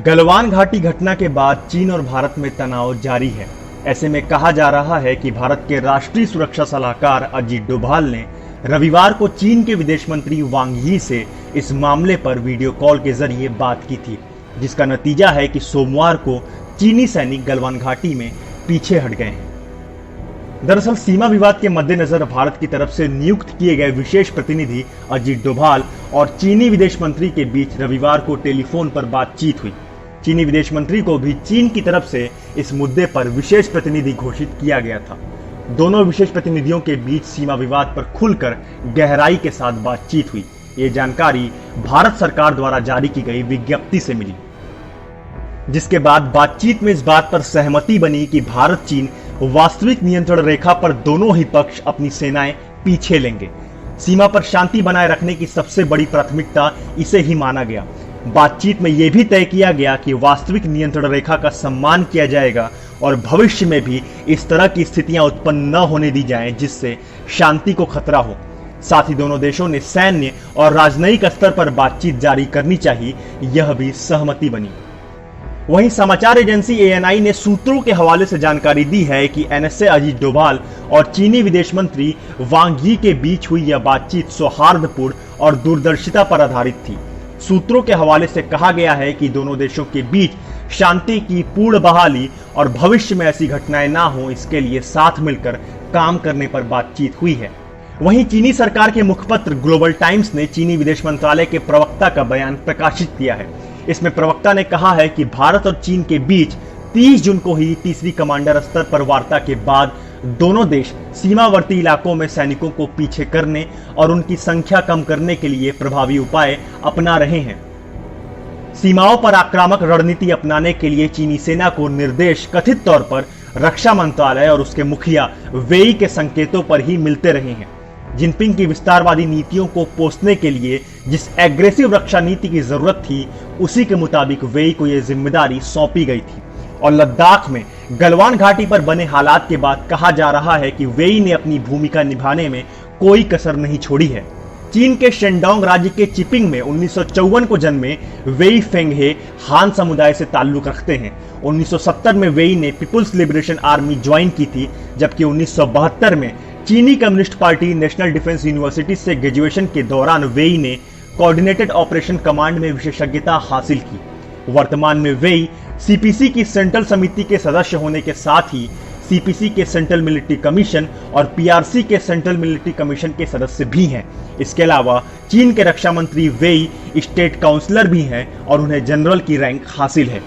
गलवान घाटी घटना के बाद चीन और भारत में तनाव जारी है। ऐसे में कहा जा रहा है कि भारत के राष्ट्रीय सुरक्षा सलाहकार अजीत डोभाल ने रविवार को चीन के विदेश मंत्री वांग यी से इस मामले पर वीडियो कॉल के जरिए बात की थी, जिसका नतीजा है कि सोमवार को चीनी सैनिक गलवान घाटी में पीछे हट गए हैं। दरअसल सीमा विवाद के मद्देनजर भारत की तरफ से नियुक्त किए गए विशेष प्रतिनिधि अजीत डोभाल और चीनी विदेश मंत्री के बीच रविवार को टेलीफोन पर बातचीत हुई। चीनी विदेश मंत्री को भी चीन की तरफ से इस मुद्दे पर विशेष प्रतिनिधि घोषित किया गया था। दोनों विशेष प्रतिनिधियों के बीच सीमा विवाद पर खुलकर गहराई के साथ बातचीत हुई। ये जानकारी भारत सरकार द्वारा जारी की गई विज्ञप्ति से मिली, जिसके बाद बातचीत में इस बात पर सहमति बनी कि भारत चीन वास्तविक नियंत्रण रेखा पर दोनों ही पक्ष अपनी सेनाएं पीछे लेंगे। सीमा पर शांति बनाए रखने की सबसे बड़ी प्राथमिकता इसे ही माना गया। बातचीत में यह भी तय किया गया कि वास्तविक नियंत्रण रेखा का सम्मान किया जाएगा और भविष्य में भी इस तरह की स्थितियां उत्पन्न न होने दी जाएं जिससे शांति को खतरा हो। साथ ही दोनों देशों ने सैन्य और राजनयिक स्तर पर बातचीत जारी करनी चाहिए, यह भी सहमति बनी। वहीं समाचार एजेंसी ANI ने सूत्रों के हवाले से जानकारी दी है कि NSA अजीत डोभाल और चीनी विदेश मंत्री वांग यी के बीच हुई यह बातचीत सौहार्दपूर्ण और दूरदर्शिता पर आधारित थी। सूत्रों के हवाले से कहा गया है कि दोनों देशों के बीच शांति की पूर्ण बहाली और भविष्य में ऐसी घटनाएं ना हो, इसके लिए साथ मिलकर काम करने पर बातचीत हुई है। वहीं चीनी सरकार के मुखपत्र ग्लोबल टाइम्स ने चीनी विदेश मंत्रालय के प्रवक्ता का बयान प्रकाशित किया है। इसमें प्रवक्ता ने कहा है कि भारत और चीन के बीच 30 जून को ही तीसरी कमांडर स्तर पर वार्ता के बाद दोनों देश सीमावर्ती इलाकों में सैनिकों को पीछे करने और उनकी संख्या कम करने के लिए प्रभावी उपाय अपना रहे हैं। सीमाओं पर आक्रामक रणनीति अपनाने के लिए चीनी सेना को निर्देश कथित तौर पर रक्षा मंत्रालय और उसके मुखिया वेई के संकेतों पर ही मिलते रहे हैं। जिनपिंग की विस्तारवादी नीतियों को पोषने के लिए जिस एग्रेसिव रक्षा नीति की जरूरत थी, उसी के मुताबिक वेई को यह जिम्मेदारी सौंपी गई थी। और लद्दाख में गलवान घाटी पर बने हालात के बाद कहा जा रहा है कि वेई ने अपनी भूमिका निभाने में कोई कसर नहीं छोड़ी है। चीन के शेंडोंग राज्य के चिपिंग में 1954 को जन्मे वेई फेंगहे हान समुदाय से ताल्लुक रखते हैं। 1970 में वेई ने पीपुल्स लिबरेशन आर्मी ज्वाइन की थी, जबकि 1972 में चीनी communist party national defence university से ग्रेजुएशन के दौरान वेई ने कोऑर्डिनेटेड ऑपरेशन कमांड में विशेषज्ञता हासिल की। वर्तमान में वेई CPC की सेंट्रल समिति के सदस्य होने के साथ ही CPC के सेंट्रल मिलिट्री कमीशन और PRC के सेंट्रल मिलिट्री कमीशन के सदस्य भी हैं। इसके अलावा चीन के रक्षा मंत्री वेई स्टेट काउंसलर भी हैं और उन्हें जनरल की रैंक हासिल है।